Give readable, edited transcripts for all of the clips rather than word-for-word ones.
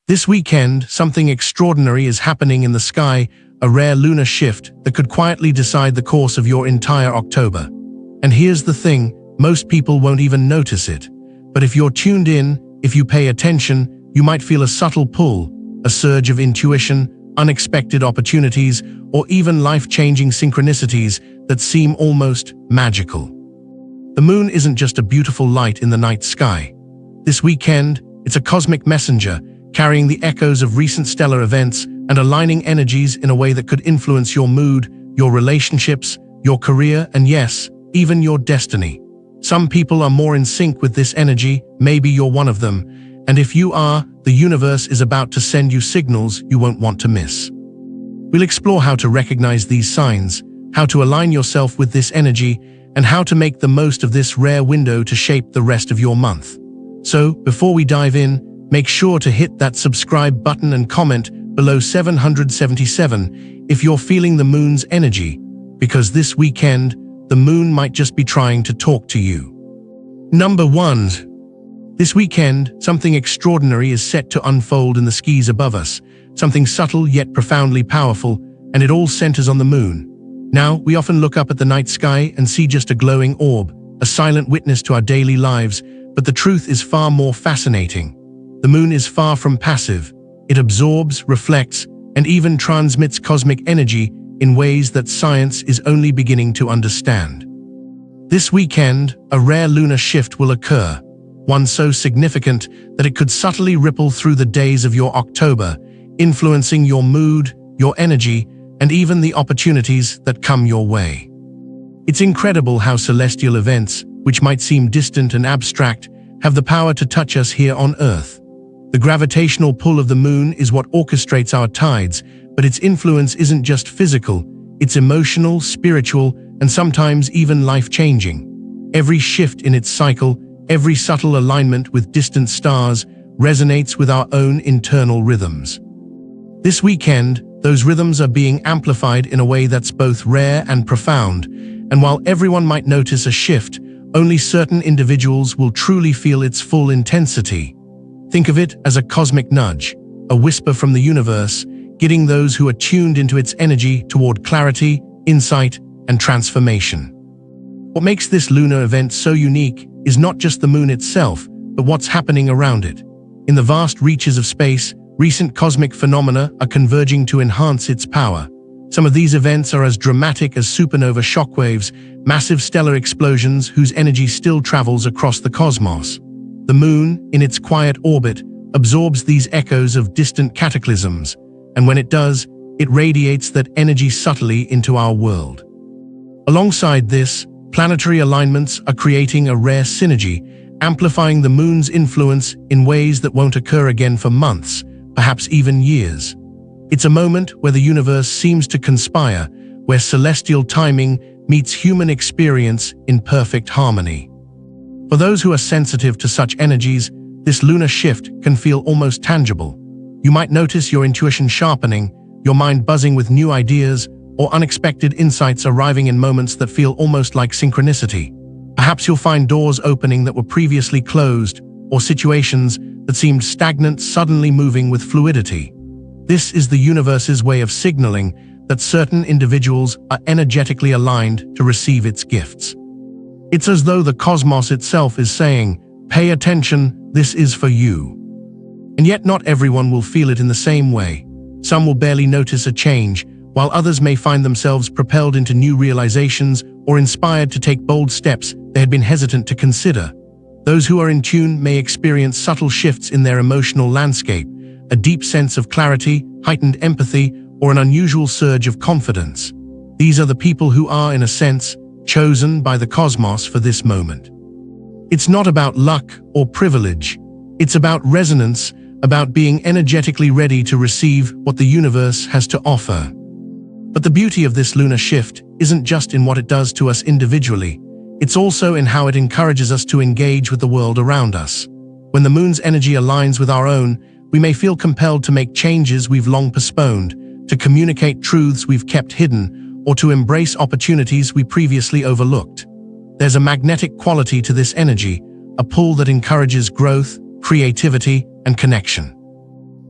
This weekend, something extraordinary is happening in the sky, a rare lunar shift that could quietly decide the course of your entire October. And here's the thing, most people won't even notice it. But if you're tuned in, if you pay attention, you might feel a subtle pull, a surge of intuition, unexpected opportunities, or even life-changing synchronicities that seem almost magical. The moon isn't just a beautiful light in the night sky. This weekend, it's a cosmic messenger, carrying the echoes of recent stellar events and aligning energies in a way that could influence your mood, your relationships, your career, and yes, even your destiny. Some people are more in sync with this energy, maybe you're one of them, and if you are, the universe is about to send you signals you won't want to miss. We'll explore how to recognize these signs, how to align yourself with this energy, and how to make the most of this rare window to shape the rest of your month. So, before we dive in, make sure to hit that subscribe button and comment below 777 if you're feeling the moon's energy, because this weekend, the moon might just be trying to talk to you. Number 1. This weekend, something extraordinary is set to unfold in the skies above us, something subtle yet profoundly powerful, and it all centers on the moon. Now, we often look up at the night sky and see just a glowing orb, a silent witness to our daily lives, but the truth is far more fascinating. The moon is far from passive. It absorbs, reflects, and even transmits cosmic energy in ways that science is only beginning to understand. This weekend, a rare lunar shift will occur, one so significant that it could subtly ripple through the days of your October, influencing your mood, your energy, and even the opportunities that come your way. It's incredible how celestial events, which might seem distant and abstract, have the power to touch us here on Earth. The gravitational pull of the moon is what orchestrates our tides, but its influence isn't just physical, it's emotional, spiritual, and sometimes even life-changing. Every shift in its cycle, every subtle alignment with distant stars, resonates with our own internal rhythms. This weekend, those rhythms are being amplified in a way that's both rare and profound, and while everyone might notice a shift, only certain individuals will truly feel its full intensity. Think of it as a cosmic nudge, a whisper from the universe, guiding those who are tuned into its energy toward clarity, insight, and transformation. What makes this lunar event so unique is not just the moon itself, but what's happening around it. In the vast reaches of space, recent cosmic phenomena are converging to enhance its power. Some of these events are as dramatic as supernova shockwaves, massive stellar explosions whose energy still travels across the cosmos. The moon, in its quiet orbit, absorbs these echoes of distant cataclysms, and when it does, it radiates that energy subtly into our world. Alongside this, planetary alignments are creating a rare synergy, amplifying the moon's influence in ways that won't occur again for months, perhaps even years. It's a moment where the universe seems to conspire, where celestial timing meets human experience in perfect harmony. For those who are sensitive to such energies, this lunar shift can feel almost tangible. You might notice your intuition sharpening, your mind buzzing with new ideas, or unexpected insights arriving in moments that feel almost like synchronicity. Perhaps you'll find doors opening that were previously closed, or situations that seemed stagnant suddenly moving with fluidity. This is the universe's way of signaling that certain individuals are energetically aligned to receive its gifts. It's as though the cosmos itself is saying, "Pay attention, this is for you." And yet not everyone will feel it in the same way. Some will barely notice a change, while others may find themselves propelled into new realizations or inspired to take bold steps they had been hesitant to consider. Those who are in tune may experience subtle shifts in their emotional landscape, a deep sense of clarity, heightened empathy, or an unusual surge of confidence. These are the people who are, in a sense, chosen by the cosmos for this moment. It's not about luck or privilege. It's about resonance, about being energetically ready to receive what the universe has to offer. But the beauty of this lunar shift isn't just in what it does to us individually. It's also in how it encourages us to engage with the world around us. When the moon's energy aligns with our own, we may feel compelled to make changes we've long postponed, to communicate truths we've kept hidden, or to embrace opportunities we previously overlooked. There's a magnetic quality to this energy, a pull that encourages growth, creativity, and connection.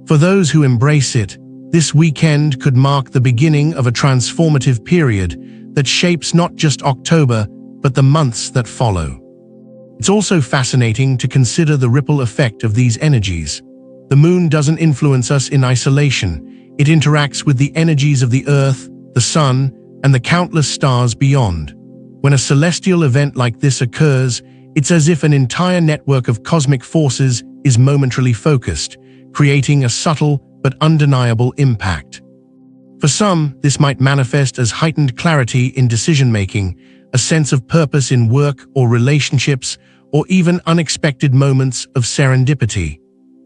For those who embrace it, this weekend could mark the beginning of a transformative period that shapes not just October, but the months that follow. It's also fascinating to consider the ripple effect of these energies. The moon doesn't influence us in isolation. It interacts with the energies of the Earth, the Sun, and the countless stars beyond. When a celestial event like this occurs, it's as if an entire network of cosmic forces is momentarily focused, creating a subtle but undeniable impact. For some, this might manifest as heightened clarity in decision-making, a sense of purpose in work or relationships, or even unexpected moments of serendipity.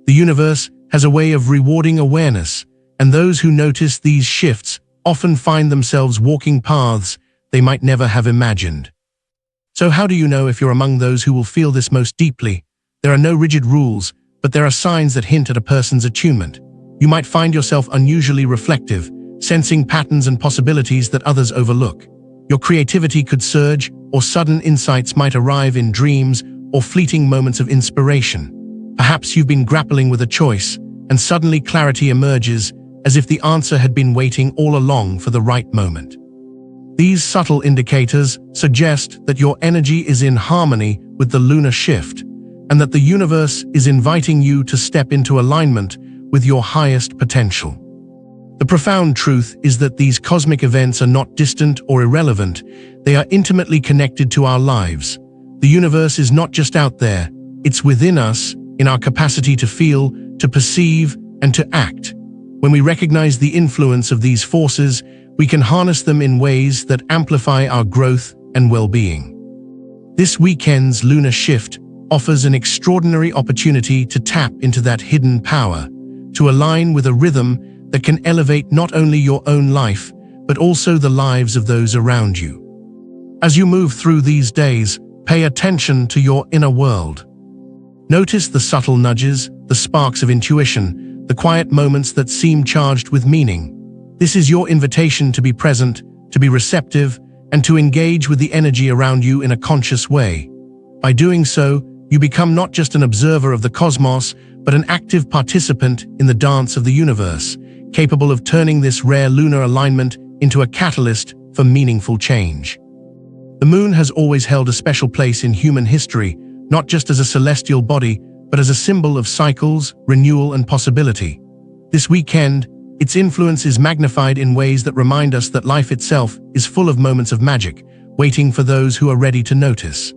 The universe has a way of rewarding awareness, and those who notice these shifts often find themselves walking paths they might never have imagined. So how do you know if you're among those who will feel this most deeply? There are no rigid rules, but there are signs that hint at a person's attunement. You might find yourself unusually reflective, sensing patterns and possibilities that others overlook. Your creativity could surge, or sudden insights might arrive in dreams or fleeting moments of inspiration. Perhaps you've been grappling with a choice, and suddenly clarity emerges, as if the answer had been waiting all along for the right moment. These subtle indicators suggest that your energy is in harmony with the lunar shift, and that the universe is inviting you to step into alignment with your highest potential. The profound truth is that these cosmic events are not distant or irrelevant. They are intimately connected to our lives. The universe is not just out there, it's within us, in our capacity to feel, to perceive, and to act. When we recognize the influence of these forces, we can harness them in ways that amplify our growth and well-being. This weekend's lunar shift offers an extraordinary opportunity to tap into that hidden power, to align with a rhythm that can elevate not only your own life, but also the lives of those around you. As you move through these days, pay attention to your inner world. Notice the subtle nudges, the sparks of intuition, the quiet moments that seem charged with meaning. This is your invitation to be present, to be receptive, and to engage with the energy around you in a conscious way. By doing so, you become not just an observer of the cosmos, but an active participant in the dance of the universe, capable of turning this rare lunar alignment into a catalyst for meaningful change. The moon has always held a special place in human history, not just as a celestial body, but as a symbol of cycles, renewal, and possibility. This weekend, its influence is magnified in ways that remind us that life itself is full of moments of magic, waiting for those who are ready to notice.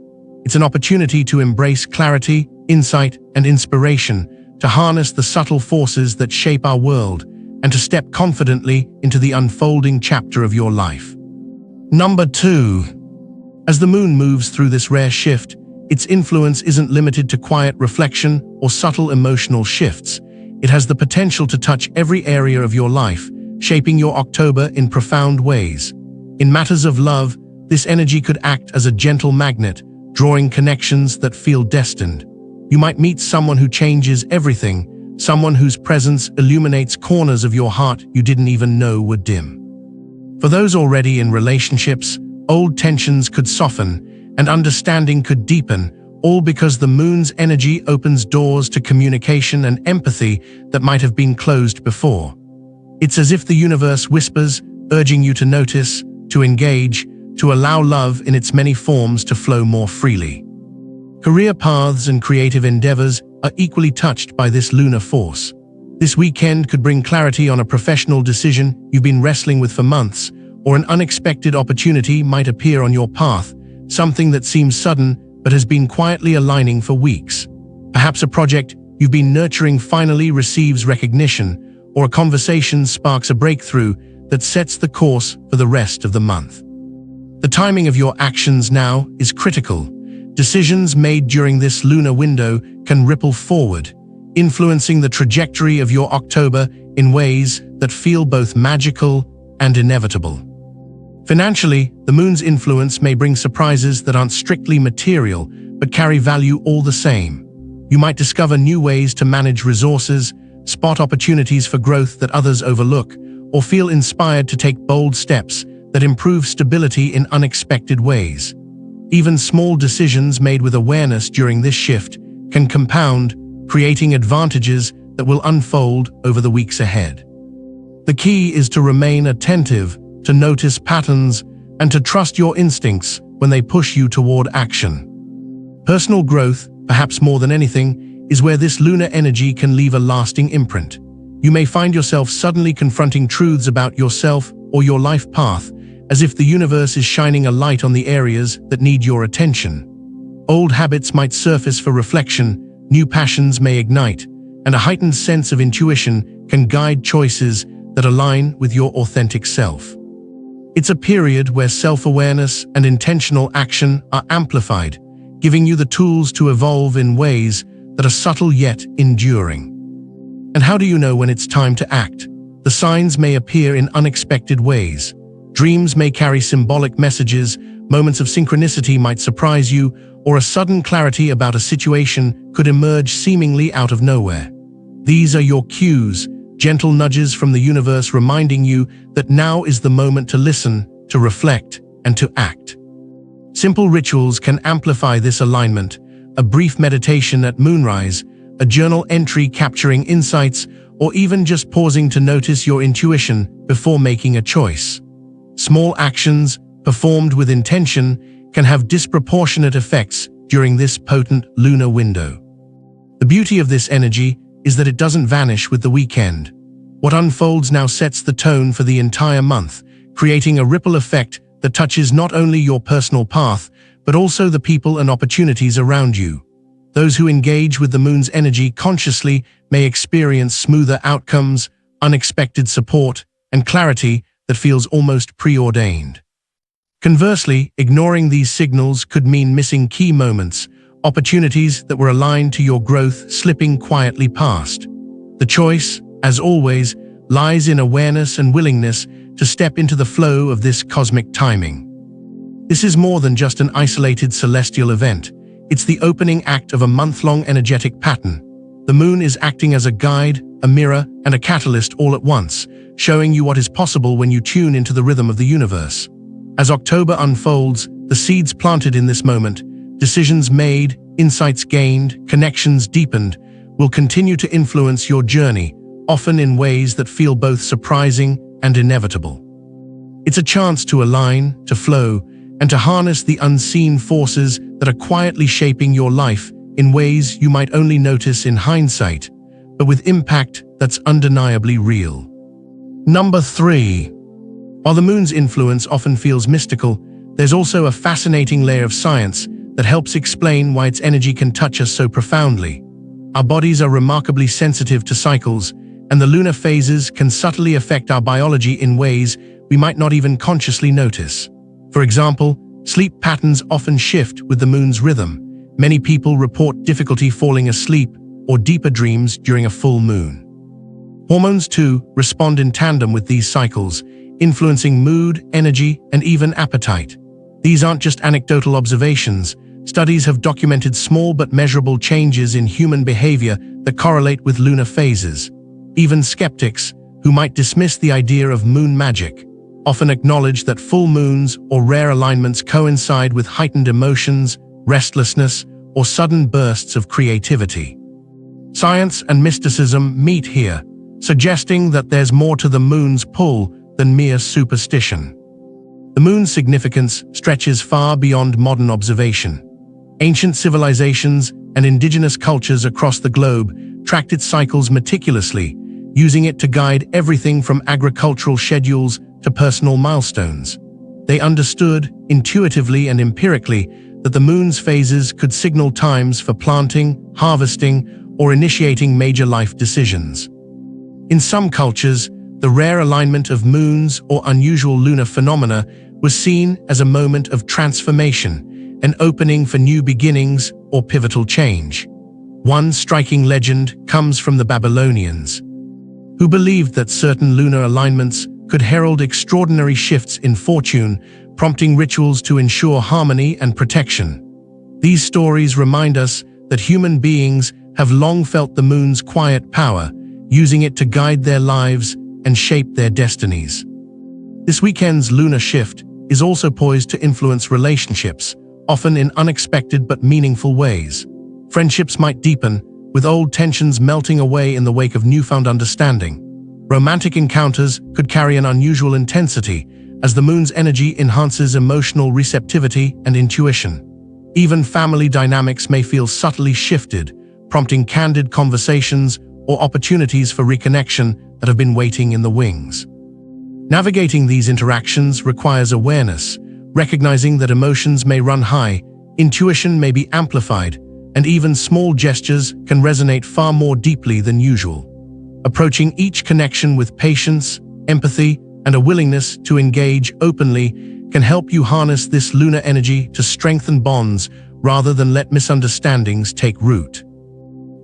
It's an opportunity to embrace clarity, insight, and inspiration, to harness the subtle forces that shape our world, and to step confidently into the unfolding chapter of your life. Number 2. As the moon moves through this rare shift, its influence isn't limited to quiet reflection or subtle emotional shifts. It has the potential to touch every area of your life, shaping your October in profound ways. In matters of love, this energy could act as a gentle magnet, drawing connections that feel destined. You might meet someone who changes everything, someone whose presence illuminates corners of your heart you didn't even know were dim. For those already in relationships, old tensions could soften and understanding could deepen, all because the moon's energy opens doors to communication and empathy that might have been closed before. It's as if the universe whispers, urging you to notice, to engage, to allow love in its many forms to flow more freely. Career paths and creative endeavors are equally touched by this lunar force. This weekend could bring clarity on a professional decision you've been wrestling with for months, or an unexpected opportunity might appear on your path, something that seems sudden but has been quietly aligning for weeks. Perhaps a project you've been nurturing finally receives recognition, or a conversation sparks a breakthrough that sets the course for the rest of the month. The timing of your actions now is critical. Decisions made during this lunar window can ripple forward, influencing the trajectory of your October in ways that feel both magical and inevitable. Financially, the moon's influence may bring surprises that aren't strictly material, but carry value all the same. You might discover new ways to manage resources, spot opportunities for growth that others overlook, or feel inspired to take bold steps that improve stability in unexpected ways. Even small decisions made with awareness during this shift can compound, creating advantages that will unfold over the weeks ahead. The key is to remain attentive, to notice patterns, and to trust your instincts when they push you toward action. Personal growth, perhaps more than anything, is where this lunar energy can leave a lasting imprint. You may find yourself suddenly confronting truths about yourself or your life path, as if the universe is shining a light on the areas that need your attention. Old habits might surface for reflection, new passions may ignite, and a heightened sense of intuition can guide choices that align with your authentic self. It's a period where self-awareness and intentional action are amplified, giving you the tools to evolve in ways that are subtle yet enduring. And how do you know when it's time to act? The signs may appear in unexpected ways. Dreams may carry symbolic messages, moments of synchronicity might surprise you, or a sudden clarity about a situation could emerge seemingly out of nowhere. These are your cues, gentle nudges from the universe reminding you that now is the moment to listen, to reflect, and to act. Simple rituals can amplify this alignment: a brief meditation at moonrise, a journal entry capturing insights, or even just pausing to notice your intuition before making a choice. Small actions, performed with intention, can have disproportionate effects during this potent lunar window. The beauty of this energy is that it doesn't vanish with the weekend. What unfolds now sets the tone for the entire month, creating a ripple effect that touches not only your personal path, but also the people and opportunities around you. Those who engage with the moon's energy consciously may experience smoother outcomes, unexpected support, and clarity that feels almost preordained. Conversely, ignoring these signals could mean missing key moments, opportunities that were aligned to your growth slipping quietly past. The choice, as always, lies in awareness and willingness to step into the flow of this cosmic timing. This is more than just an isolated celestial event. It's the opening act of a month-long energetic pattern. The moon is acting as a guide, a mirror, and a catalyst all at once, showing you what is possible when you tune into the rhythm of the universe. As October unfolds, the seeds planted in this moment, decisions made, insights gained, connections deepened, will continue to influence your journey, often in ways that feel both surprising and inevitable. It's a chance to align, to flow, and to harness the unseen forces that are quietly shaping your life in ways you might only notice in hindsight, but with impact that's undeniably real. Number 3. While the moon's influence often feels mystical, there's also a fascinating layer of science that helps explain why its energy can touch us so profoundly. Our bodies are remarkably sensitive to cycles, and the lunar phases can subtly affect our biology in ways we might not even consciously notice. For example, sleep patterns often shift with the moon's rhythm. Many people report difficulty falling asleep or deeper dreams during a full moon. Hormones, too, respond in tandem with these cycles, influencing mood, energy, and even appetite. These aren't just anecdotal observations. Studies have documented small but measurable changes in human behavior that correlate with lunar phases. Even skeptics, who might dismiss the idea of moon magic, often acknowledge that full moons or rare alignments coincide with heightened emotions, restlessness, or sudden bursts of creativity. Science and mysticism meet here, suggesting that there's more to the moon's pull than mere superstition. The moon's significance stretches far beyond modern observation. Ancient civilizations and indigenous cultures across the globe tracked its cycles meticulously, using it to guide everything from agricultural schedules to personal milestones. They understood, intuitively and empirically, that the moon's phases could signal times for planting, harvesting, or initiating major life decisions. In some cultures, the rare alignment of moons or unusual lunar phenomena was seen as a moment of transformation, an opening for new beginnings or pivotal change. One striking legend comes from the Babylonians, who believed that certain lunar alignments could herald extraordinary shifts in fortune, prompting rituals to ensure harmony and protection. These stories remind us that human beings have long felt the moon's quiet power, using it to guide their lives and shape their destinies. This weekend's lunar shift is also poised to influence relationships, often in unexpected but meaningful ways. Friendships might deepen, with old tensions melting away in the wake of newfound understanding. Romantic encounters could carry an unusual intensity, as the moon's energy enhances emotional receptivity and intuition. Even family dynamics may feel subtly shifted, prompting candid conversations or opportunities for reconnection that have been waiting in the wings. Navigating these interactions requires awareness, recognizing that emotions may run high, intuition may be amplified, and even small gestures can resonate far more deeply than usual. Approaching each connection with patience, empathy, and a willingness to engage openly can help you harness this lunar energy to strengthen bonds rather than let misunderstandings take root.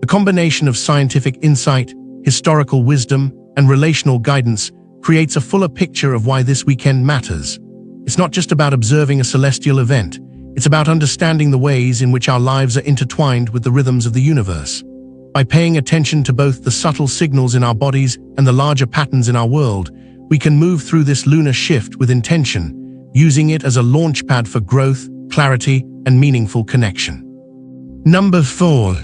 The combination of scientific insight, historical wisdom, and relational guidance creates a fuller picture of why this weekend matters. It's not just about observing a celestial event, it's about understanding the ways in which our lives are intertwined with the rhythms of the universe. By paying attention to both the subtle signals in our bodies and the larger patterns in our world, we can move through this lunar shift with intention, using it as a launchpad for growth, clarity, and meaningful connection. Number 4.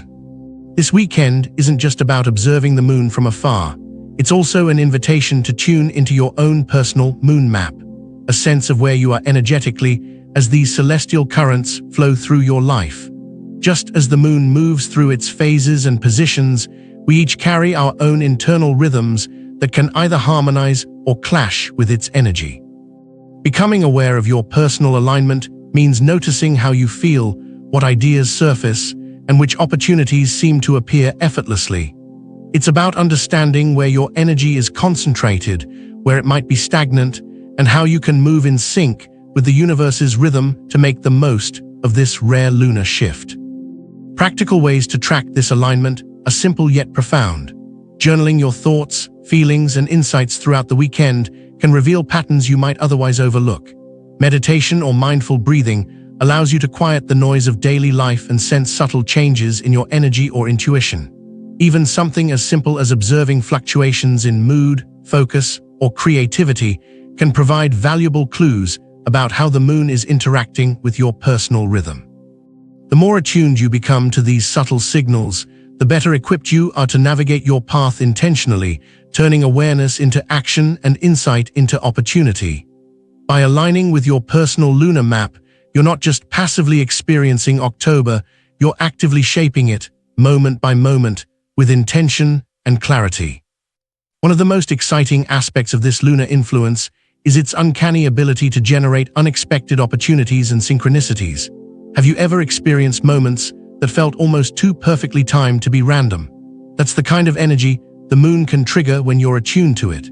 This weekend isn't just about observing the moon from afar. It's also an invitation to tune into your own personal moon map, a sense of where you are energetically as these celestial currents flow through your life. Just as the moon moves through its phases and positions, we each carry our own internal rhythms that can either harmonize or clash with its energy. Becoming aware of your personal alignment means noticing how you feel, what ideas surface, and which opportunities seem to appear effortlessly. It's about understanding where your energy is concentrated, where it might be stagnant, and how you can move in sync with the universe's rhythm to make the most of this rare lunar shift. Practical ways to track this alignment are simple yet profound. Journaling your thoughts, feelings, and insights throughout the weekend can reveal patterns you might otherwise overlook. Meditation or mindful breathing allows you to quiet the noise of daily life and sense subtle changes in your energy or intuition. Even something as simple as observing fluctuations in mood, focus, or creativity can provide valuable clues about how the moon is interacting with your personal rhythm. The more attuned you become to these subtle signals, the better equipped you are to navigate your path intentionally, turning awareness into action and insight into opportunity. By aligning with your personal lunar map, you're not just passively experiencing October, you're actively shaping it, moment by moment, with intention and clarity. One of the most exciting aspects of this lunar influence is its uncanny ability to generate unexpected opportunities and synchronicities. Have you ever experienced moments that felt almost too perfectly timed to be random? That's the kind of energy the moon can trigger when you're attuned to it.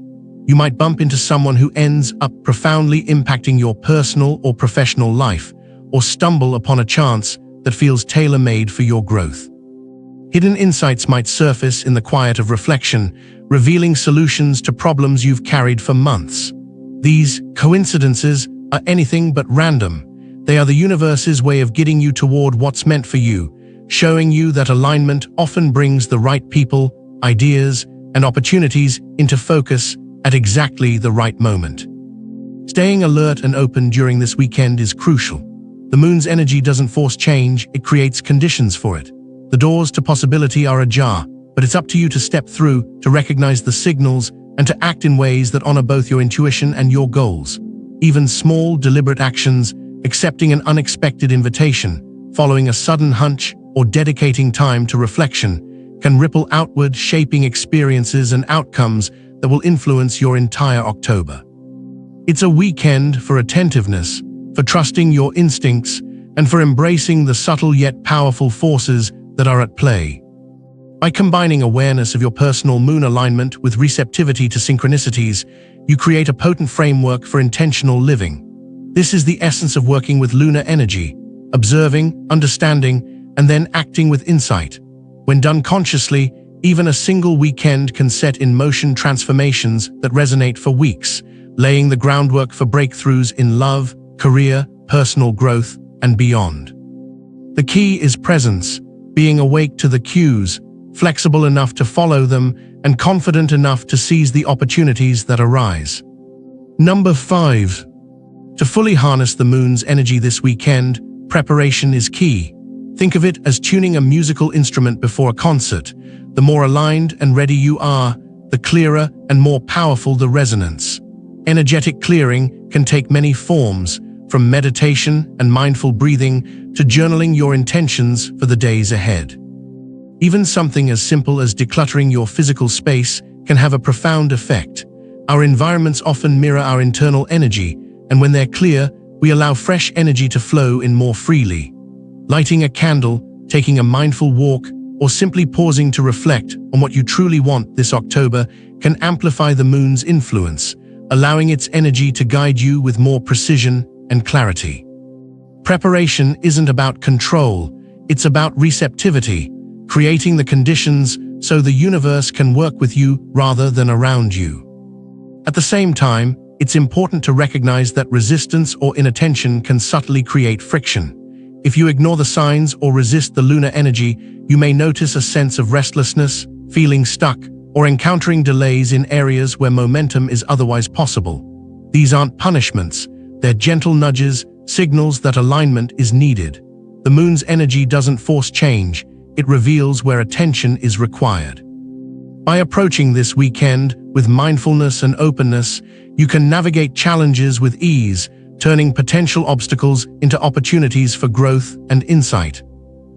You might bump into someone who ends up profoundly impacting your personal or professional life, or stumble upon a chance that feels tailor-made for your growth. Hidden insights might surface in the quiet of reflection, revealing solutions to problems you've carried for months. These coincidences are anything but random. They are the universe's way of getting you toward what's meant for you, showing you that alignment often brings the right people, ideas, and opportunities into focus at exactly the right moment. Staying alert and open during this weekend is crucial. The moon's energy doesn't force change, it creates conditions for it. The doors to possibility are ajar, but it's up to you to step through, to recognize the signals, and to act in ways that honor both your intuition and your goals. Even small, deliberate actions, accepting an unexpected invitation, following a sudden hunch, or dedicating time to reflection, can ripple outward, shaping experiences and outcomes that will influence your entire October. It's a weekend for attentiveness, for trusting your instincts, and for embracing the subtle yet powerful forces that are at play. By combining awareness of your personal moon alignment with receptivity to synchronicities, you create a potent framework for intentional living. This is the essence of working with lunar energy, observing, understanding, and then acting with insight. When done consciously, even a single weekend can set in motion transformations that resonate for weeks, laying the groundwork for breakthroughs in love, career, personal growth, and beyond. The key is presence, being awake to the cues, flexible enough to follow them, and confident enough to seize the opportunities that arise. Number 5. To fully harness the moon's energy this weekend, preparation is key. Think of it as tuning a musical instrument before a concert. The more aligned and ready you are, the clearer and more powerful the resonance. Energetic clearing can take many forms, from meditation and mindful breathing to journaling your intentions for the days ahead. Even something as simple as decluttering your physical space can have a profound effect. Our environments often mirror our internal energy, and when they're clear, we allow fresh energy to flow in more freely. Lighting a candle, taking a mindful walk, or simply pausing to reflect on what you truly want this October can amplify the moon's influence, allowing its energy to guide you with more precision and clarity. Preparation isn't about control, it's about receptivity, creating the conditions so the universe can work with you rather than around you. At the same time, it's important to recognize that resistance or inattention can subtly create friction. If you ignore the signs or resist the lunar energy, you may notice a sense of restlessness, feeling stuck, or encountering delays in areas where momentum is otherwise possible. These aren't punishments, they're gentle nudges, signals that alignment is needed. The moon's energy doesn't force change, it reveals where attention is required. By approaching this weekend with mindfulness and openness, you can navigate challenges with ease, turning potential obstacles into opportunities for growth and insight.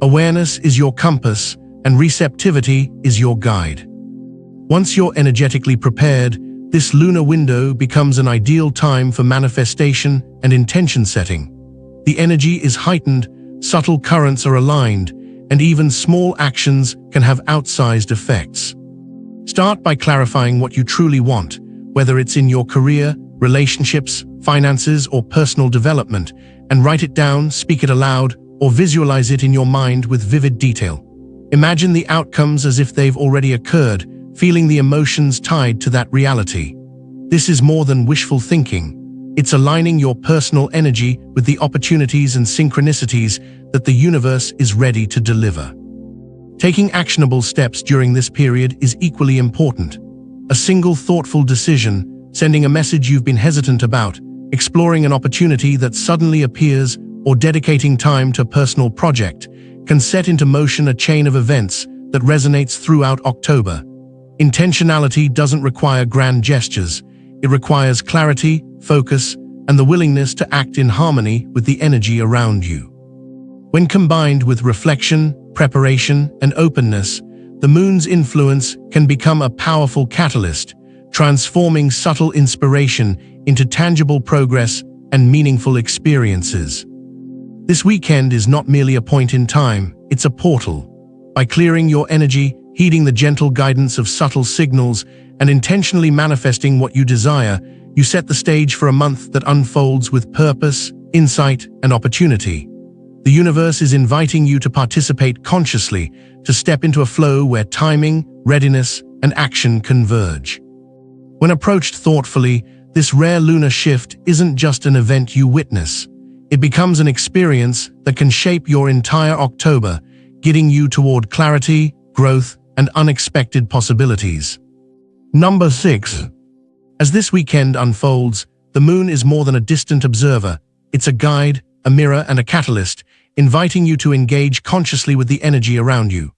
Awareness is your compass, and receptivity is your guide. Once you're energetically prepared, this lunar window becomes an ideal time for manifestation and intention setting. The energy is heightened, subtle currents are aligned, and even small actions can have outsized effects. Start by clarifying what you truly want, whether it's in your career, relationships, finances, or personal development, and write it down, speak it aloud, or visualize it in your mind with vivid detail. Imagine the outcomes as if they've already occurred, feeling the emotions tied to that reality. This is more than wishful thinking. It's aligning your personal energy with the opportunities and synchronicities that the universe is ready to deliver. Taking actionable steps during this period is equally important. A single thoughtful decision, sending a message you've been hesitant about, exploring an opportunity that suddenly appears, or dedicating time to a personal project, can set into motion a chain of events that resonates throughout October. Intentionality doesn't require grand gestures. It requires clarity, focus, and the willingness to act in harmony with the energy around you. When combined with reflection, preparation, and openness, the moon's influence can become a powerful catalyst, transforming subtle inspiration into tangible progress and meaningful experiences. This weekend is not merely a point in time, it's a portal. By clearing your energy, heeding the gentle guidance of subtle signals, and intentionally manifesting what you desire, you set the stage for a month that unfolds with purpose, insight, and opportunity. The universe is inviting you to participate consciously, to step into a flow where timing, readiness, and action converge. When approached thoughtfully, this rare lunar shift isn't just an event you witness. It becomes an experience that can shape your entire October, guiding you toward clarity, growth, and unexpected possibilities. Number 6. As this weekend unfolds, the moon is more than a distant observer. It's a guide, a mirror, and a catalyst, inviting you to engage consciously with the energy around you.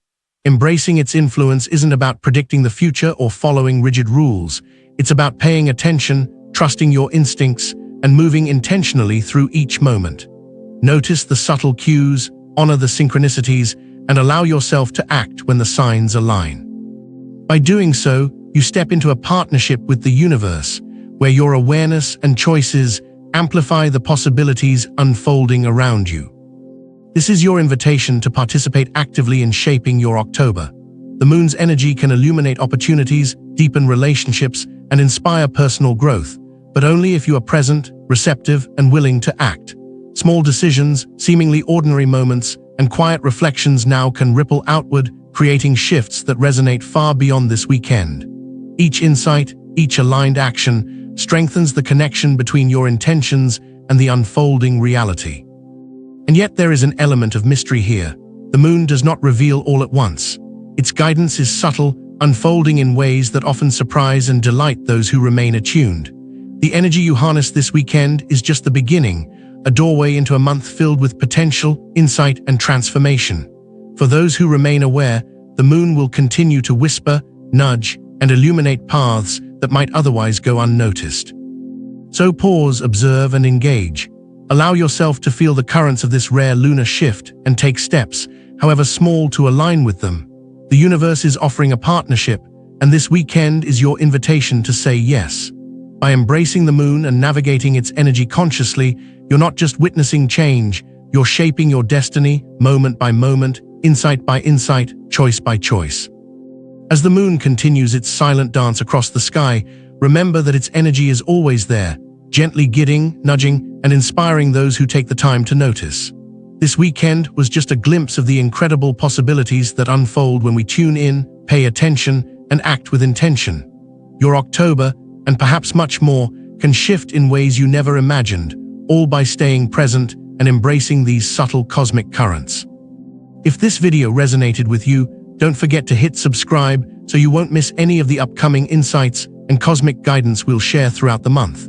Embracing its influence isn't about predicting the future or following rigid rules. It's about paying attention, trusting your instincts, and moving intentionally through each moment. Notice the subtle cues, honor the synchronicities, and allow yourself to act when the signs align. By doing so, you step into a partnership with the universe, where your awareness and choices amplify the possibilities unfolding around you. This is your invitation to participate actively in shaping your October. The moon's energy can illuminate opportunities, deepen relationships, and inspire personal growth, but only if you are present, receptive, and willing to act. Small decisions, seemingly ordinary moments, and quiet reflections now can ripple outward, creating shifts that resonate far beyond this weekend. Each insight, each aligned action, strengthens the connection between your intentions and the unfolding reality. And yet there is an element of mystery here. The moon does not reveal all at once. Its guidance is subtle, unfolding in ways that often surprise and delight those who remain attuned. The energy you harness this weekend is just the beginning, a doorway into a month filled with potential, insight, and transformation. For those who remain aware, the moon will continue to whisper, nudge, and illuminate paths that might otherwise go unnoticed. So pause, observe, and engage. Allow yourself to feel the currents of this rare lunar shift and take steps, however small, to align with them. The universe is offering a partnership, and this weekend is your invitation to say yes. By embracing the moon and navigating its energy consciously, you're not just witnessing change, you're shaping your destiny, moment by moment, insight by insight, choice by choice. As the moon continues its silent dance across the sky, remember that its energy is always there, gently guiding, nudging, and inspiring those who take the time to notice. This weekend was just a glimpse of the incredible possibilities that unfold when we tune in, pay attention, and act with intention. Your October, and perhaps much more, can shift in ways you never imagined, all by staying present and embracing these subtle cosmic currents. If this video resonated with you, don't forget to hit subscribe so you won't miss any of the upcoming insights and cosmic guidance we'll share throughout the month.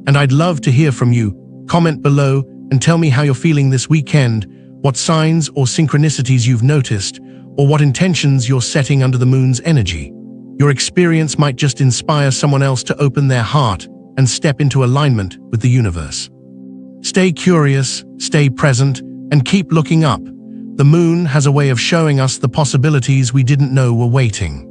And I'd love to hear from you. Comment below and tell me how you're feeling this weekend, what signs or synchronicities you've noticed, or what intentions you're setting under the moon's energy. Your experience might just inspire someone else to open their heart and step into alignment with the universe. Stay curious, stay present, and keep looking up. The moon has a way of showing us the possibilities we didn't know were waiting.